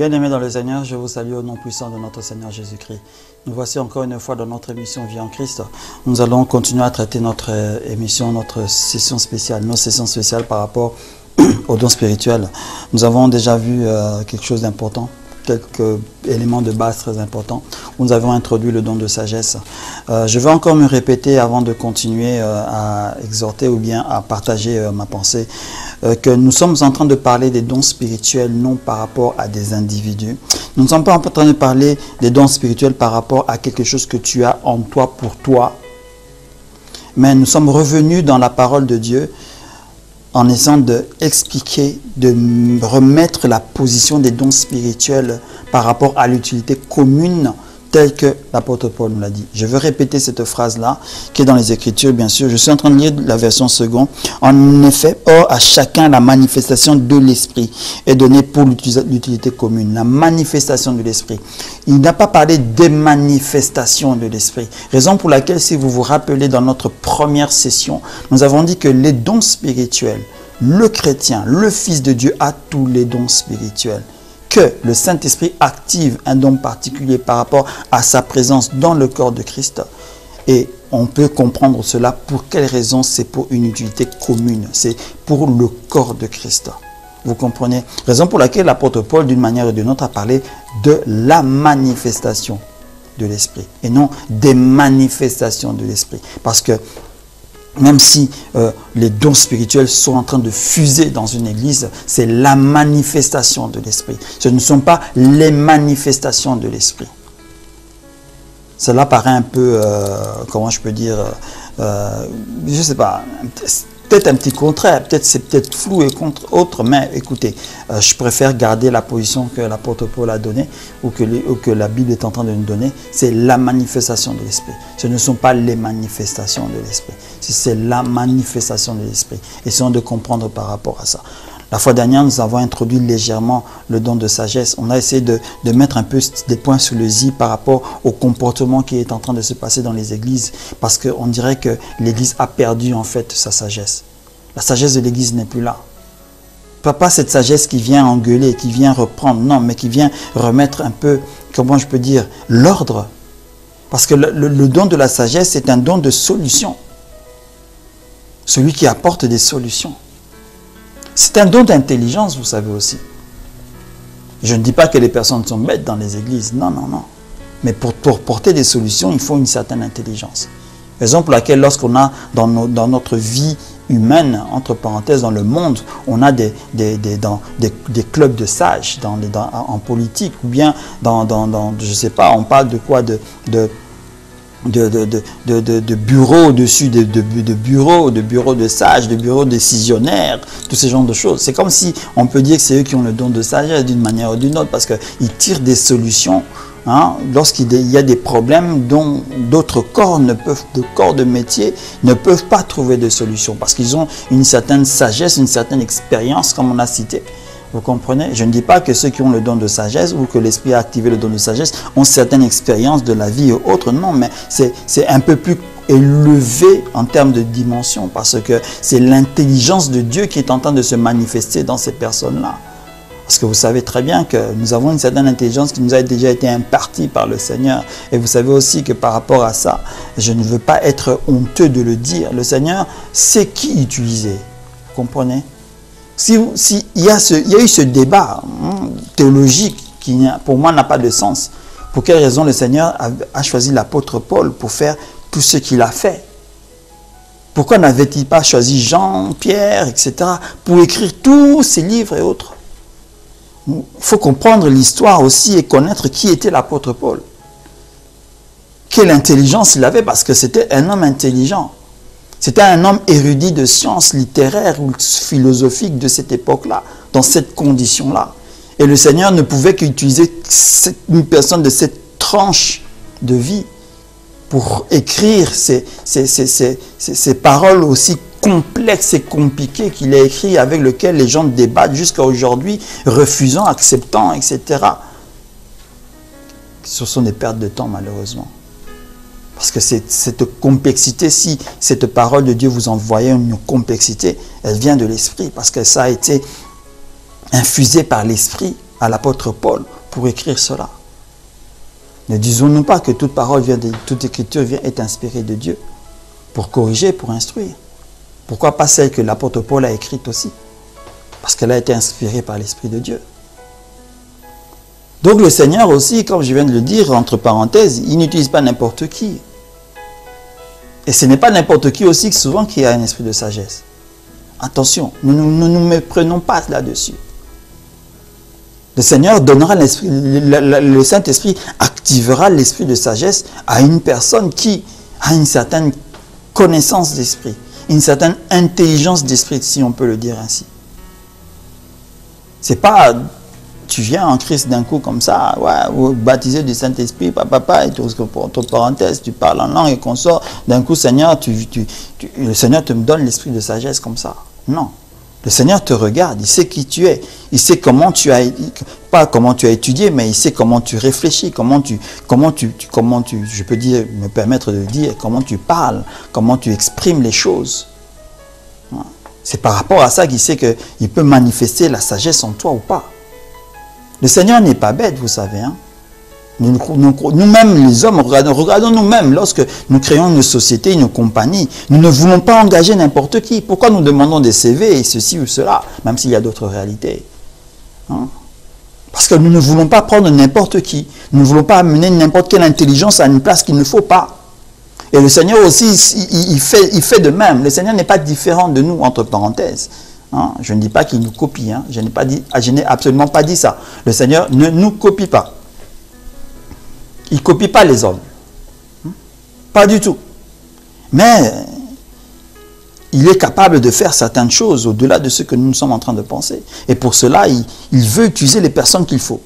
Bien-aimés dans le Seigneur, je vous salue au nom puissant de notre Seigneur Jésus-Christ. Nous voici encore une fois dans notre émission Vie en Christ. Nous allons continuer à traiter notre émission, notre session spéciale, nos sessions spéciales par rapport aux dons spirituels. Nous avons déjà vu quelque chose d'important, quelques éléments de base très importants, où nous avons introduit le don de sagesse. Je vais encore me répéter avant de continuer à exhorter ou bien à partager ma pensée, que nous sommes en train de parler des dons spirituels non par rapport à des individus. Nous ne sommes pas en train de parler des dons spirituels par rapport à quelque chose que tu as en toi pour toi. Mais nous sommes revenus dans la parole de Dieu en essayant d'expliquer, de remettre la position des dons spirituels par rapport à l'utilité commune telle que l'apôtre Paul nous l'a dit. Je veux répéter cette phrase-là, qui est dans les Écritures, bien sûr. Je suis en train de lire la version seconde. En effet, or à chacun la manifestation de l'Esprit est donnée pour l'utilité commune. La manifestation de l'Esprit. Il n'a pas parlé des manifestations de l'Esprit. Raison pour laquelle, si vous vous rappelez dans notre première session, nous avons dit que les dons spirituels, le chrétien, le Fils de Dieu a tous les dons spirituels. Que le Saint-Esprit active un don particulier par rapport à sa présence dans le corps de Christ. Et on peut comprendre cela pour quelle raison? C'est pour une utilité commune. C'est pour le corps de Christ. Vous comprenez? Raison pour laquelle l'apôtre Paul, d'une manière ou d'une autre, a parlé de la manifestation de l'Esprit. Et non des manifestations de l'Esprit. Parce que même si les dons spirituels sont en train de fuser dans une église, c'est la manifestation de l'Esprit. Ce ne sont pas les manifestations de l'Esprit. Cela paraît un peu, comment je peux dire, je ne sais pas, peut-être un petit contraire, peut-être c'est peut-être flou et autre, mais écoutez, je préfère garder la position que l'apôtre Paul a donnée ou que la Bible est en train de nous donner. C'est la manifestation de l'Esprit. Ce ne sont pas les manifestations de l'Esprit. C'est la manifestation de l'Esprit. Essayons de comprendre par rapport à ça. La fois dernière, nous avons introduit légèrement le don de sagesse. On a essayé de mettre un peu des points sur le i par rapport au comportement qui est en train de se passer dans les églises. Parce qu'on dirait que l'église a perdu en fait sa sagesse. La sagesse de l'église n'est plus là. Pas cette sagesse qui vient engueuler, qui vient reprendre, non, mais qui vient remettre un peu, comment je peux dire, l'ordre. Parce que le don de la sagesse est un don de solution. Celui qui apporte des solutions. C'est un don d'intelligence, vous savez aussi. Je ne dis pas que les personnes sont bêtes dans les églises, non, non, non. Mais pour porter des solutions, il faut une certaine intelligence. Raison pour laquelle lorsqu'on a dans notre vie humaine, entre parenthèses, dans le monde, on a des clubs de sages en politique, ou bien je ne sais pas, on parle de quoi, de bureaux au-dessus de bureaux de sages, de bureaux décisionnaires, tous ces genres de choses. C'est comme si on peut dire que c'est eux qui ont le don de sagesse d'une manière ou d'une autre, parce qu'ils tirent des solutions lorsqu'il y a des problèmes dont d'autres corps de métier ne peuvent pas trouver de solution, parce qu'ils ont une certaine sagesse, une certaine expérience, comme on a cité. Vous comprenez? Je ne dis pas que ceux qui ont le don de sagesse ou que l'Esprit a activé le don de sagesse ont certaines expériences de la vie et autres. Non, mais c'est un peu plus élevé en termes de dimension, parce que c'est l'intelligence de Dieu qui est en train de se manifester dans ces personnes-là. Parce que vous savez très bien que nous avons une certaine intelligence qui nous a déjà été impartie par le Seigneur. Et vous savez aussi que par rapport à ça, je ne veux pas être honteux de le dire. Le Seigneur sait qui utiliser. Vous comprenez? Si il y a eu ce débat théologique qui, pour moi, n'a pas de sens, pour quelle raison le Seigneur a choisi l'apôtre Paul pour faire tout ce qu'il a fait? Pourquoi n'avait-il pas choisi Jean, Pierre, etc. pour écrire tous ces livres et autres? Il faut comprendre l'histoire aussi et connaître qui était l'apôtre Paul. Quelle intelligence il avait, parce que c'était un homme intelligent. C'était un homme érudit de sciences littéraires ou philosophiques de cette époque-là, dans cette condition-là. Et le Seigneur ne pouvait qu'utiliser une personne de cette tranche de vie pour écrire ces paroles aussi complexes et compliquées qu'il a écrites, avec lesquelles les gens débattent jusqu'à aujourd'hui, refusant, acceptant, etc. Ce sont des pertes de temps, malheureusement. Parce que cette complexité, si cette parole de Dieu vous envoyait une complexité, elle vient de l'Esprit, parce que ça a été infusé par l'Esprit à l'apôtre Paul pour écrire cela? Ne disons-nous pas que toute parole toute écriture est inspirée de Dieu pour corriger, pour instruire? Pourquoi pas celle que l'apôtre Paul a écrite aussi? Parce qu'elle a été inspirée par l'Esprit de Dieu. Donc le Seigneur aussi, comme je viens de le dire, entre parenthèses, il n'utilise pas n'importe qui. Et ce n'est pas n'importe qui aussi souvent qui a un esprit de sagesse. Attention, ne nous méprenons pas là-dessus. Le Seigneur donnera l'esprit, le Saint-Esprit activera l'esprit de sagesse à une personne qui a une certaine connaissance d'esprit, une certaine intelligence d'esprit, si on peut le dire ainsi. C'est pas tu viens en Christ d'un coup comme ça, ouais, baptisé du Saint-Esprit, papa, et tout, entre parenthèses, tu parles en langue et qu'on sort, d'un coup, Seigneur, le Seigneur te donne l'esprit de sagesse comme ça. Non. Le Seigneur te regarde, il sait qui tu es, il sait comment tu as, pas comment tu as étudié, mais il sait comment tu réfléchis, comment tu, je peux dire, me permettre de dire, comment tu parles, comment tu exprimes les choses. C'est par rapport à ça qu'il sait qu'il peut manifester la sagesse en toi ou pas. Le Seigneur n'est pas bête, vous savez. Hein? Nous-mêmes, les hommes, regardons nous-mêmes, lorsque nous créons une société, une compagnie, nous ne voulons pas engager n'importe qui. Pourquoi nous demandons des CV et ceci ou cela, même s'il y a d'autres réalités? Hein? Parce que nous ne voulons pas prendre n'importe qui. Nous ne voulons pas amener n'importe quelle intelligence à une place qu'il ne faut pas. Et le Seigneur aussi, il fait de même. Le Seigneur n'est pas différent de nous, entre parenthèses. Hein? Je ne dis pas qu'il nous copie. Hein? Je n'ai absolument pas dit ça. Le Seigneur ne nous copie pas. Il ne copie pas les hommes. Pas du tout. Mais il est capable de faire certaines choses au-delà de ce que nous sommes en train de penser. Et pour cela, il veut utiliser les personnes qu'il faut.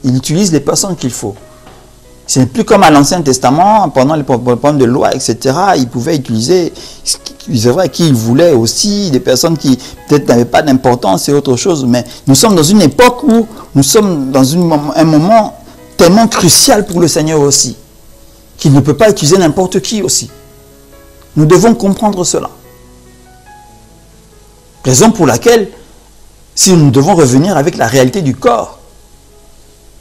Il utilise les personnes qu'il faut. Ce n'est plus comme à l'Ancien Testament, pendant les problèmes de loi, etc. Il pouvait utiliser, c'est vrai qu'il voulait aussi, des personnes qui peut-être n'avaient pas d'importance et autre chose. Mais nous sommes dans une époque où nous sommes dans un moment tellement crucial pour le Seigneur aussi, qu'il ne peut pas utiliser n'importe qui aussi. Nous devons comprendre cela. Raison pour laquelle, si nous devons revenir avec la réalité du corps,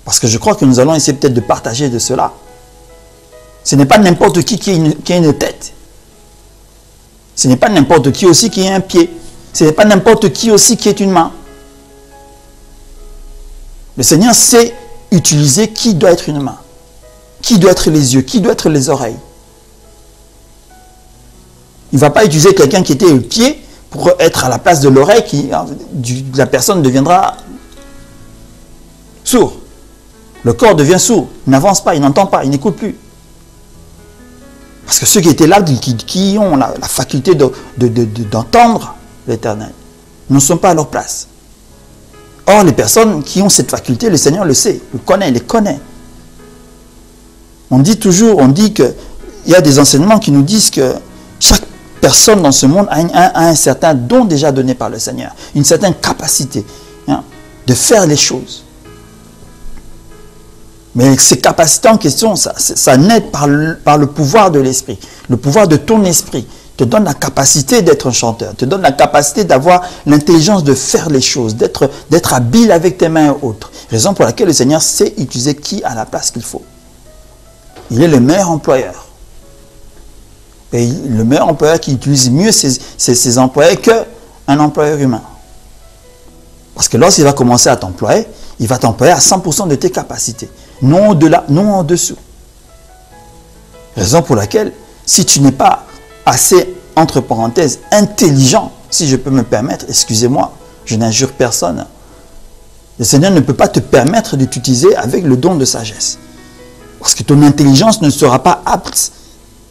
parce que je crois que nous allons essayer peut-être de partager de cela. Ce n'est pas n'importe qui a une tête. Ce n'est pas n'importe qui aussi qui a un pied. Ce n'est pas n'importe qui aussi qui est une main. Le Seigneur sait utiliser qui doit être une main, qui doit être les yeux, qui doit être les oreilles. Il ne va pas utiliser quelqu'un qui était le pied pour être à la place de l'oreille, la personne deviendra sourd. Le corps devient sourd, il n'avance pas, il n'entend pas, il n'écoute plus. Parce que ceux qui étaient là, qui ont la faculté d'entendre l'Éternel, ne sont pas à leur place. Or, les personnes qui ont cette faculté, le Seigneur le sait, le connaît, les connaît. On dit qu'il y a des enseignements qui nous disent que chaque personne dans ce monde a un certain don déjà donné par le Seigneur, une certaine capacité de faire les choses. Mais ces capacités en question, ça naît par le pouvoir de l'esprit. Le pouvoir de ton esprit te donne la capacité d'être un chanteur, te donne la capacité d'avoir l'intelligence de faire les choses, d'être habile avec tes mains et autres. Raison pour laquelle le Seigneur sait utiliser qui à la place qu'il faut. Il est le meilleur employeur. Et le meilleur employeur qui utilise mieux ses employés qu'un employeur humain. Parce que lorsqu'il va commencer à t'employer, il va t'employer à 100% de tes capacités. Non au-delà, non en dessous. Raison pour laquelle, si tu n'es pas assez, entre parenthèses, intelligent, si je peux me permettre, excusez-moi, je n'injure personne, le Seigneur ne peut pas te permettre de t'utiliser avec le don de sagesse. Parce que ton intelligence ne sera pas apte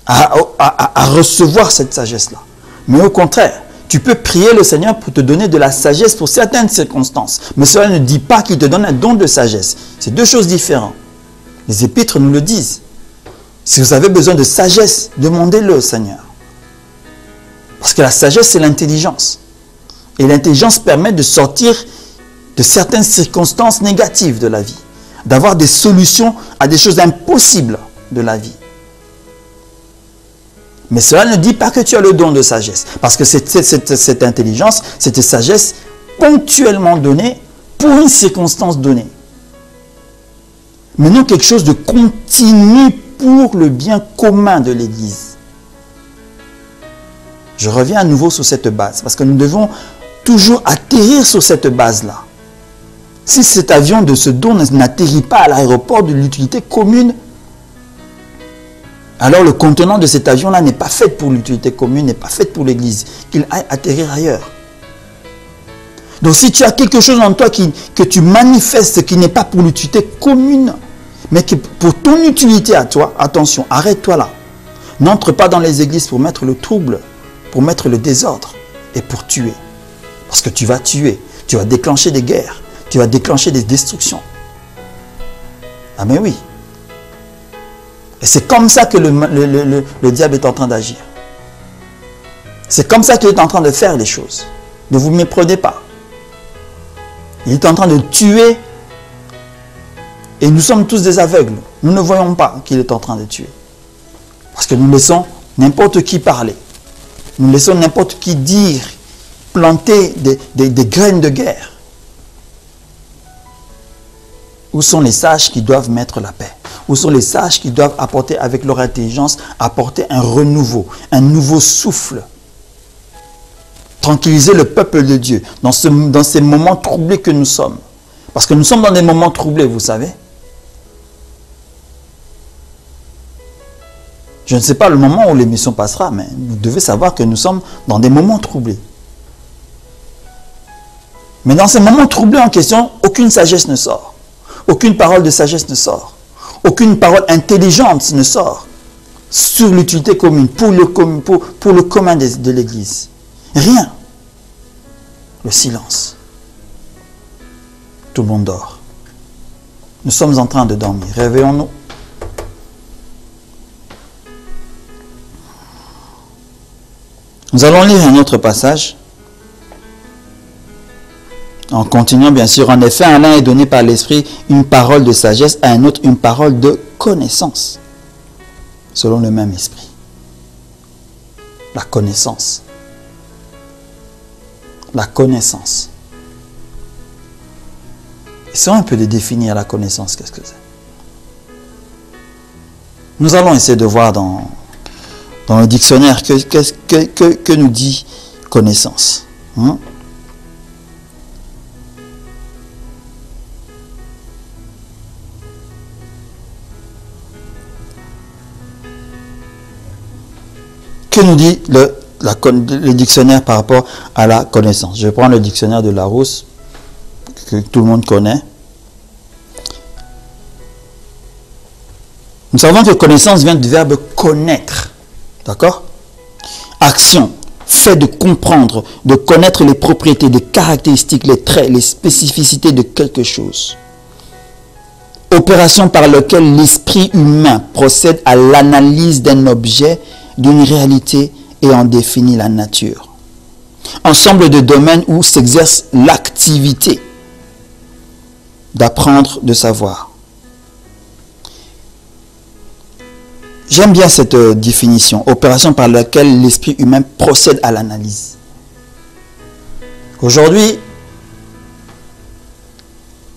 à recevoir cette sagesse-là. Mais au contraire, tu peux prier le Seigneur pour te donner de la sagesse pour certaines circonstances. Mais cela ne dit pas qu'il te donne un don de sagesse. C'est deux choses différentes. Les épîtres nous le disent. Si vous avez besoin de sagesse, demandez-le au Seigneur. Parce que la sagesse, c'est l'intelligence. Et l'intelligence permet de sortir de certaines circonstances négatives de la vie. D'avoir des solutions à des choses impossibles de la vie. Mais cela ne dit pas que tu as le don de sagesse. Parce que cette intelligence, cette sagesse ponctuellement donnée pour une circonstance donnée. Mais non quelque chose de continu pour le bien commun de l'Église. Je reviens à nouveau sur cette base, parce que nous devons toujours atterrir sur cette base-là. Si cet avion de ce don n'atterrit pas à l'aéroport de l'utilité commune, alors le contenant de cet avion-là n'est pas fait pour l'utilité commune, n'est pas fait pour l'Église, qu'il aille atterrir ailleurs. Donc si tu as quelque chose en toi que tu manifestes qui n'est pas pour l'utilité commune, mais qui pour ton utilité à toi, attention, arrête-toi là. N'entre pas dans les églises pour mettre le trouble, pour mettre le désordre et pour tuer. Parce que tu vas tuer, tu vas déclencher des guerres, tu vas déclencher des destructions. Ah mais oui. Et c'est comme ça que le diable est en train d'agir. C'est comme ça qu'il est en train de faire les choses. Ne vous méprenez pas. Il est en train de tuer. Et nous sommes tous des aveugles. Nous ne voyons pas qu'il est en train de tuer. Parce que nous laissons n'importe qui parler. Nous laissons n'importe qui dire, planter des graines de guerre. Où sont les sages qui doivent mettre la paix? Où sont les sages qui doivent apporter avec leur intelligence, apporter un renouveau, un nouveau souffle? Tranquilliser le peuple de Dieu dans ces moments troublés que nous sommes. Parce que nous sommes dans des moments troublés, vous savez. Je ne sais pas le moment où l'émission passera, mais vous devez savoir que nous sommes dans des moments troublés. Mais dans ces moments troublés en question, aucune sagesse ne sort. Aucune parole de sagesse ne sort. Aucune parole intelligente ne sort sur l'utilité commune, pour le commun de l'Église. Rien. Le silence. Tout le monde dort. Nous sommes en train de dormir. Réveillons-nous. Nous allons lire un autre passage. En continuant, bien sûr, en effet, à l'un est donné par l'Esprit une parole de sagesse, à un autre une parole de connaissance, selon le même Esprit. La connaissance. La connaissance. Essayons un peu de définir la connaissance, qu'est-ce que c'est. Nous allons essayer de voir dans le dictionnaire que nous dit connaissance. Que nous dit le dictionnaire par rapport à la connaissance? Je vais prendre le dictionnaire de Larousse, que tout le monde connaît. Nous savons que connaissance vient du verbe connaître. D'accord? Action, fait de comprendre, de connaître les propriétés, les caractéristiques, les traits, les spécificités de quelque chose. Opération par laquelle l'esprit humain procède à l'analyse d'un objet, d'une réalité et en définit la nature. Ensemble de domaines où s'exerce l'activité d'apprendre, de savoir. J'aime bien cette définition. Opération par laquelle l'esprit humain procède à l'analyse. Aujourd'hui,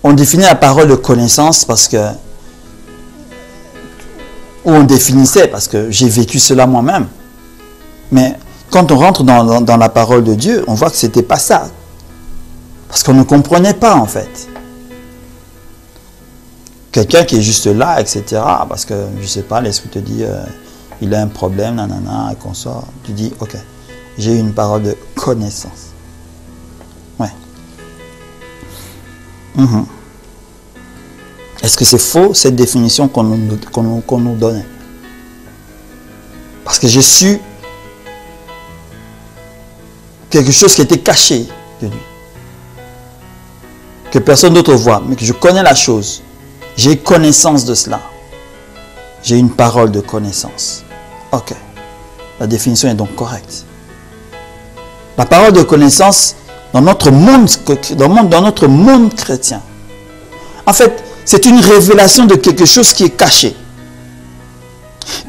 on définit la parole de connaissance parce que, ou on définissait parce que j'ai vécu cela moi-même. Mais quand on rentre dans la parole de Dieu, on voit que ce n'était pas ça. Parce qu'on ne comprenait pas en fait. Quelqu'un qui est juste là, etc. Parce que, je ne sais pas, l'esprit te dit, il a un problème, nanana, et qu'on sort. Tu dis, ok, j'ai une parole de connaissance. Ouais. Est-ce que c'est faux, cette définition qu'on nous donnait? Parce que j'ai su quelque chose qui était caché de lui. Que personne d'autre voit, mais que je connais la chose. J'ai connaissance de cela. J'ai une parole de connaissance. Ok. La définition est donc correcte. La parole de connaissance dans notre monde chrétien. En fait, c'est une révélation de quelque chose qui est caché.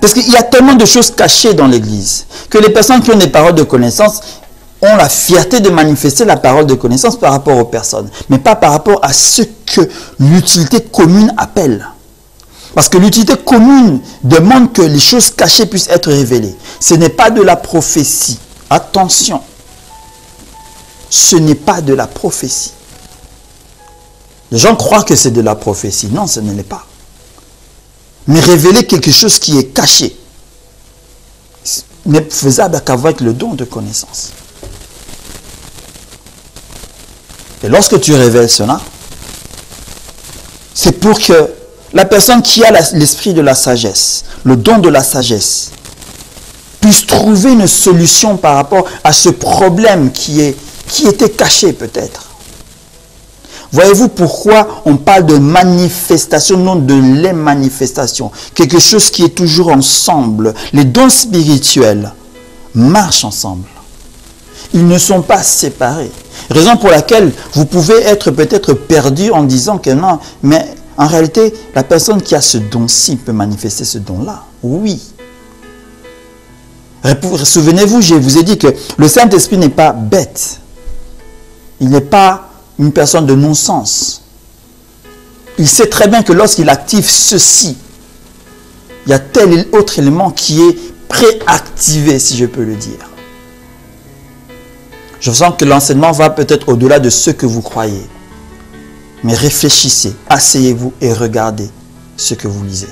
Parce qu'il y a tellement de choses cachées dans l'Église que les personnes qui ont des paroles de connaissance, ont la fierté de manifester la parole de connaissance par rapport aux personnes, mais pas par rapport à ce que l'utilité commune appelle. Parce que l'utilité commune demande que les choses cachées puissent être révélées. Ce n'est pas de la prophétie. Attention. Ce n'est pas de la prophétie. Les gens croient que c'est de la prophétie. Non, ce ne l'est pas. Mais révéler quelque chose qui est caché n'est faisable qu'avec le don de connaissance. Et lorsque tu révèles cela, c'est pour que la personne qui a l'esprit de la sagesse, le don de la sagesse, puisse trouver une solution par rapport à ce problème qui était caché peut-être. Voyez-vous pourquoi on parle de manifestation, non de les manifestations. Quelque chose qui est toujours ensemble. Les dons spirituels marchent ensemble. Ils ne sont pas séparés. Raison pour laquelle vous pouvez être peut-être perdu en disant que non, mais en réalité, la personne qui a ce don-ci peut manifester ce don-là. Oui. Souvenez-vous, je vous ai dit que le Saint-Esprit n'est pas bête. Il n'est pas une personne de non-sens. Il sait très bien que lorsqu'il active ceci, il y a tel autre élément qui est préactivé, si je peux le dire. Je sens que l'enseignement va peut-être au-delà de ce que vous croyez. Mais réfléchissez, asseyez-vous et regardez ce que vous lisez.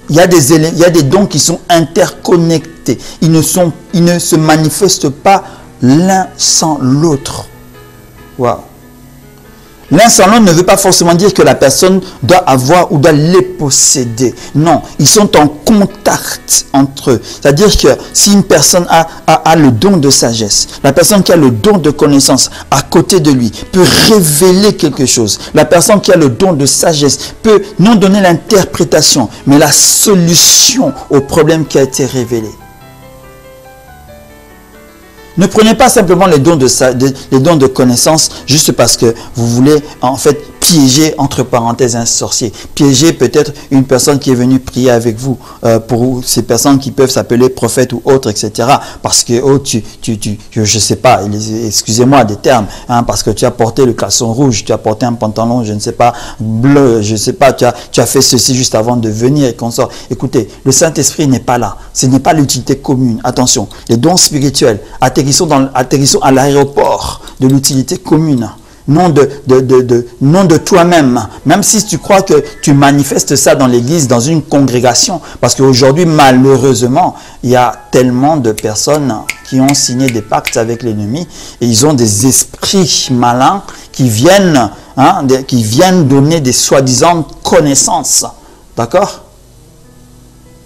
Il y a des dons qui sont interconnectés. Ils ne se manifestent pas l'un sans l'autre. Waouh. L'un sans l'autre ne veut pas forcément dire que la personne doit avoir ou doit les posséder. Non, ils sont en contact entre eux. C'est-à-dire que si une personne a le don de sagesse, la personne qui a le don de connaissance à côté de lui peut révéler quelque chose. La personne qui a le don de sagesse peut non donner l'interprétation, mais la solution au problème qui a été révélé. Ne prenez pas simplement les dons de connaissance juste parce que vous voulez en fait piéger entre parenthèses un sorcier. Piéger peut-être une personne qui est venue prier avec vous pour ces personnes qui peuvent s'appeler prophètes ou autres, etc. Parce que je sais pas, excusez-moi des termes, hein, parce que tu as porté le caleçon rouge, tu as porté un pantalon, je ne sais pas, bleu, je ne sais pas, tu as fait ceci juste avant de venir et qu'on sort. Écoutez, le Saint-Esprit n'est pas là. Ce n'est pas l'utilité commune. Attention, les dons spirituels, atterrissons à l'aéroport de l'utilité commune. Non de toi-même. Même si tu crois que tu manifestes ça dans l'église, dans une congrégation. Parce qu'aujourd'hui, malheureusement, il y a tellement de personnes qui ont signé des pactes avec l'ennemi. Et ils ont des esprits malins qui viennent donner des soi-disant connaissances. D'accord?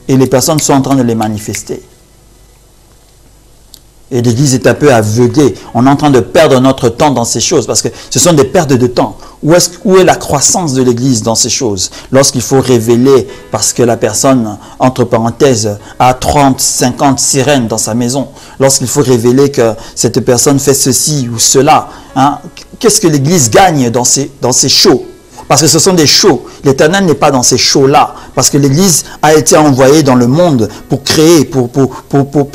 Et les personnes sont en train de les manifester. Et l'église est un peu aveuglée. On est en train de perdre notre temps dans ces choses parce que ce sont des pertes de temps. Où est la croissance de l'église dans ces choses? Lorsqu'il faut révéler, parce que la personne, entre parenthèses, a 30, 50 sirènes dans sa maison. Lorsqu'il faut révéler que cette personne fait ceci ou cela. Hein, qu'est-ce que l'église gagne dans ces shows? Parce que ce sont des shows. L'Éternel n'est pas dans ces shows-là. Parce que l'Église a été envoyée dans le monde pour créer, pour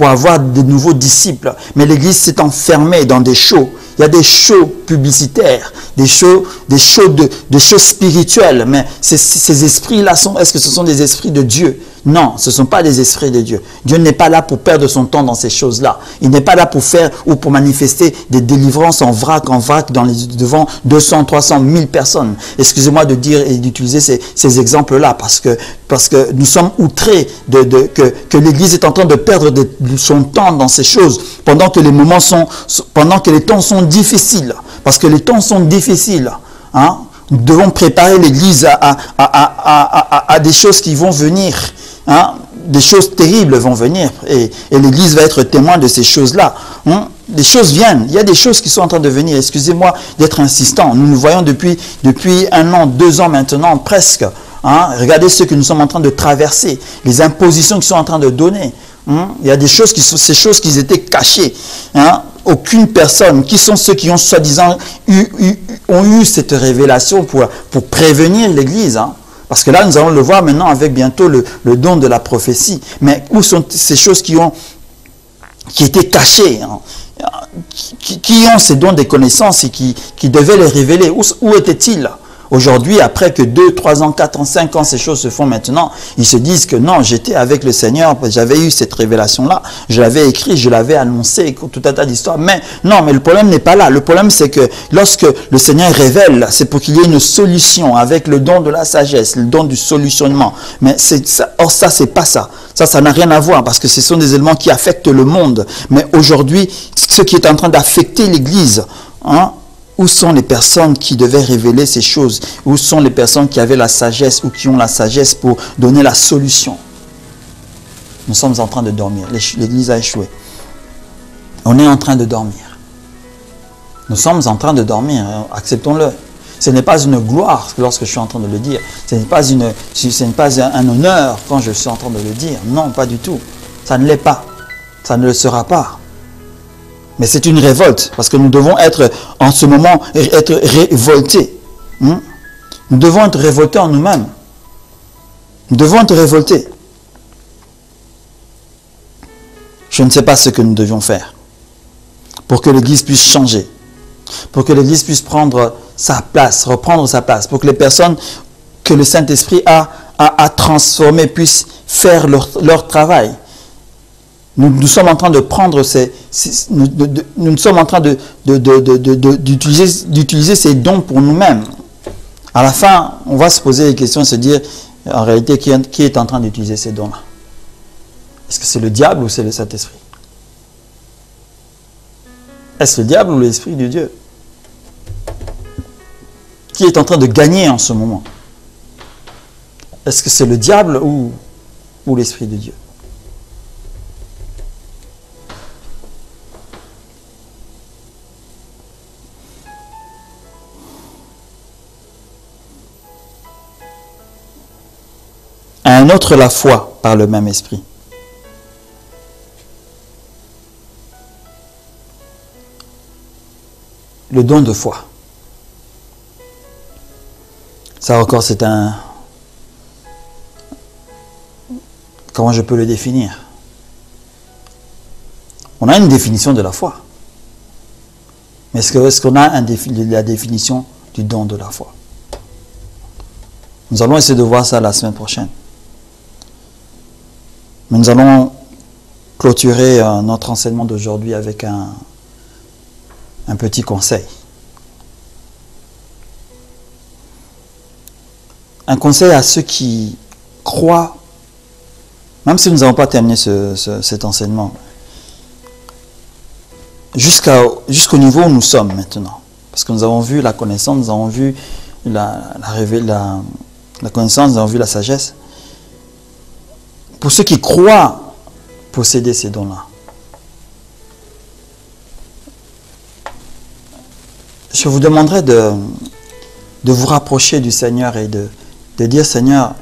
avoir de nouveaux disciples. Mais l'Église s'est enfermée dans des shows. Il y a des shows publicitaires, des shows spirituels. Mais ces esprits-là, est-ce que ce sont des esprits de Dieu? Non, ce ne sont pas des esprits de Dieu. Dieu n'est pas là pour perdre son temps dans ces choses-là. Il n'est pas là pour faire ou pour manifester des délivrances en vrac, devant 200, 300, 1000 personnes. Excusez-moi de dire et d'utiliser ces exemples-là parce que nous sommes outrés que l'Église est en train de perdre son temps dans ces choses pendant que les temps sont difficiles. Parce que les temps sont difficiles. Hein? Nous devons préparer l'Église à des choses qui vont venir. Hein? Des choses terribles vont venir et l'Église va être témoin de ces choses-là. Hein? Des choses viennent. Il y a des choses qui sont en train de venir. Excusez-moi d'être insistant. Nous nous voyons depuis 1 an, 2 ans maintenant, presque. Hein? Regardez ce que nous sommes en train de traverser. Les impositions qui sont en train de donner. Hein? Il y a des choses ces choses qui étaient cachées. Hein? Aucune personne, qui sont ceux qui ont soi-disant ont eu cette révélation pour prévenir l'Église. Hein? Parce que là, nous allons le voir maintenant avec bientôt le don de la prophétie. Mais où sont ces choses qui ont qui étaient cachés, hein, qui ont ces dons des connaissances et qui devaient les révéler. Où étaient-ils? Aujourd'hui, après que 2, 3 ans, 4 ans, 5 ans, ces choses se font maintenant, ils se disent que non, j'étais avec le Seigneur, j'avais eu cette révélation-là, je l'avais écrit, je l'avais annoncé, tout un tas d'histoires. Mais non, mais le problème n'est pas là. Le problème, c'est que lorsque le Seigneur révèle, c'est pour qu'il y ait une solution avec le don de la sagesse, le don du solutionnement. Mais or ça, c'est pas ça. Ça n'a rien à voir parce que ce sont des éléments qui affectent le monde. Mais aujourd'hui, ce qui est en train d'affecter l'Église, hein, où sont les personnes qui devaient révéler ces choses? Où sont les personnes qui avaient la sagesse ou qui ont la sagesse pour donner la solution? Nous sommes en train de dormir. L'Église a échoué. On est en train de dormir. Nous sommes en train de dormir. Acceptons-le. Ce n'est pas une gloire lorsque je suis en train de le dire. Ce n'est pas un honneur quand je suis en train de le dire. Non, pas du tout. Ça ne l'est pas. Ça ne le sera pas. Mais c'est une révolte, parce que nous devons être, en ce moment, être révoltés. Nous devons être révoltés en nous-mêmes. Nous devons être révoltés. Je ne sais pas ce que nous devions faire pour que l'Église puisse changer, pour que l'Église puisse prendre sa place, reprendre sa place, pour que les personnes que le Saint-Esprit a transformées puissent faire leur travail. Nous sommes en train de prendre nous sommes en train d'utiliser ces dons pour nous-mêmes. À la fin, on va se poser des questions et se dire, en réalité, qui est en train d'utiliser ces dons-là? Est-ce que c'est le diable ou c'est le Saint-Esprit? Est-ce le diable ou l'Esprit de Dieu? Qui est en train de gagner en ce moment? Est-ce que c'est le diable ou l'Esprit de Dieu? À un autre la foi par le même esprit. Le don de foi. Ça encore, c'est un... Comment je peux le définir? On a une définition de la foi. Mais est-ce qu'on a la définition du don de la foi? Nous allons essayer de voir ça la semaine prochaine. Mais nous allons clôturer notre enseignement d'aujourd'hui avec un petit conseil. Un conseil à ceux qui croient, même si nous n'avons pas terminé cet enseignement, jusqu'au niveau où nous sommes maintenant. Parce que nous avons vu la connaissance, nous avons vu la connaissance, nous avons vu la sagesse. Pour ceux qui croient posséder ces dons-là, je vous demanderai de vous rapprocher du Seigneur et de dire, Seigneur,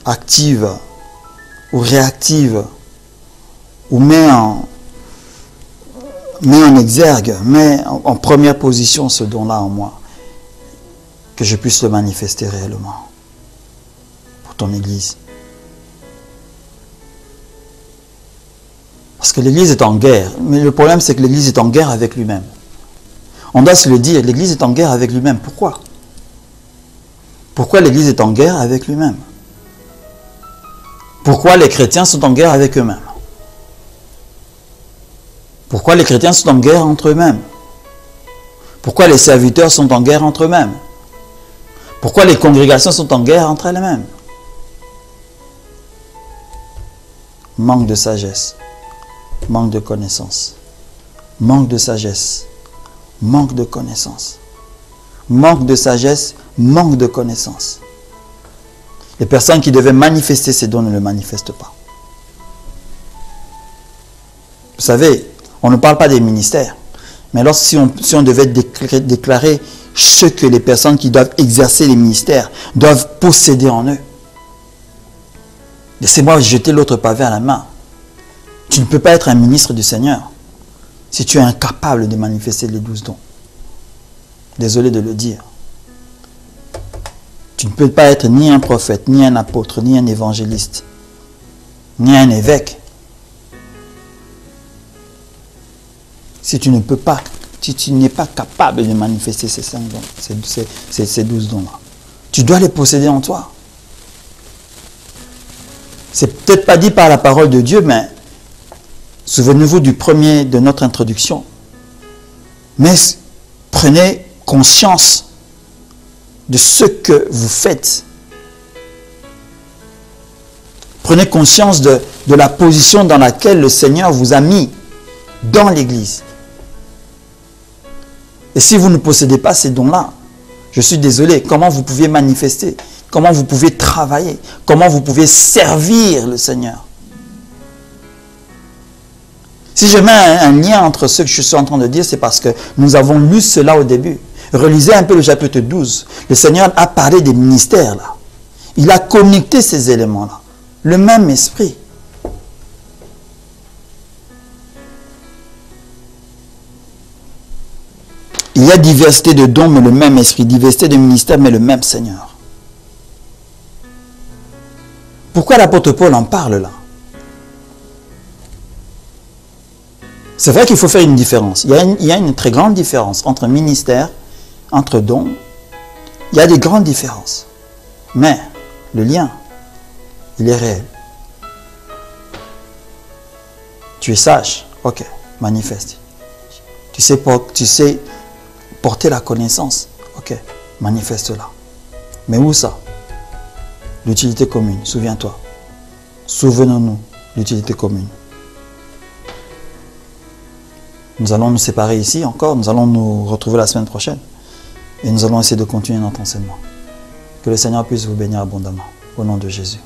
active ou réactive ou mets en exergue, mets en première position ce don-là en moi, que je puisse le manifester réellement pour ton Église. Parce que l'Église est en guerre. Mais le problème, c'est que l'Église est en guerre avec lui-même. On doit se le dire, l'Église est en guerre avec lui-même. Pourquoi? Pourquoi l'Église est en guerre avec lui-même? Pourquoi les chrétiens sont en guerre avec eux-mêmes? Pourquoi les chrétiens sont en guerre entre eux-mêmes? Pourquoi les serviteurs sont en guerre entre eux-mêmes? Pourquoi les congrégations sont en guerre entre elles-mêmes? Manque de sagesse. Manque de connaissance, manque de sagesse, manque de connaissance, manque de sagesse, manque de connaissance. Les personnes qui devaient manifester ces dons ne le manifestent pas. Vous savez, on ne parle pas des ministères, mais si on devait déclarer ce que les personnes qui doivent exercer les ministères doivent posséder en eux. Laissez-moi jeter l'autre pavé à la main. Tu ne peux pas être un ministre du Seigneur si tu es incapable de manifester les 12 dons. Désolé de le dire. Tu ne peux pas être ni un prophète, ni un apôtre, ni un évangéliste, ni un évêque si tu ne peux pas, si tu n'es pas capable de manifester ces 5 dons, ces 12 dons-là. Tu dois les posséder en toi. C'est peut-être pas dit par la parole de Dieu, mais souvenez-vous du premier de notre introduction. Mais prenez conscience de ce que vous faites. Prenez conscience de la position dans laquelle le Seigneur vous a mis dans l'Église. Et si vous ne possédez pas ces dons-là, je suis désolé, comment vous pouvez manifester? Comment vous pouvez travailler? Comment vous pouvez servir le Seigneur? Si je mets un lien entre ce que je suis en train de dire, c'est parce que nous avons lu cela au début. Relisez un peu le chapitre 12. Le Seigneur a parlé des ministères là. Il a connecté ces éléments-là. Le même esprit. Il y a diversité de dons, mais le même esprit. Diversité de ministères, mais le même Seigneur. Pourquoi l'apôtre Paul en parle là? C'est vrai qu'il faut faire une différence. Il y a une très grande différence entre ministère, entre dons. Il y a des grandes différences. Mais le lien, il est réel. Tu es sage, ok, manifeste. Tu sais porter la connaissance, ok, manifeste-la. Mais où ça? L'utilité commune, souviens-toi. Souvenons-nous, l'utilité commune. Nous allons nous séparer ici encore, nous allons nous retrouver la semaine prochaine. Et nous allons essayer de continuer notre enseignement. Que le Seigneur puisse vous bénir abondamment. Au nom de Jésus.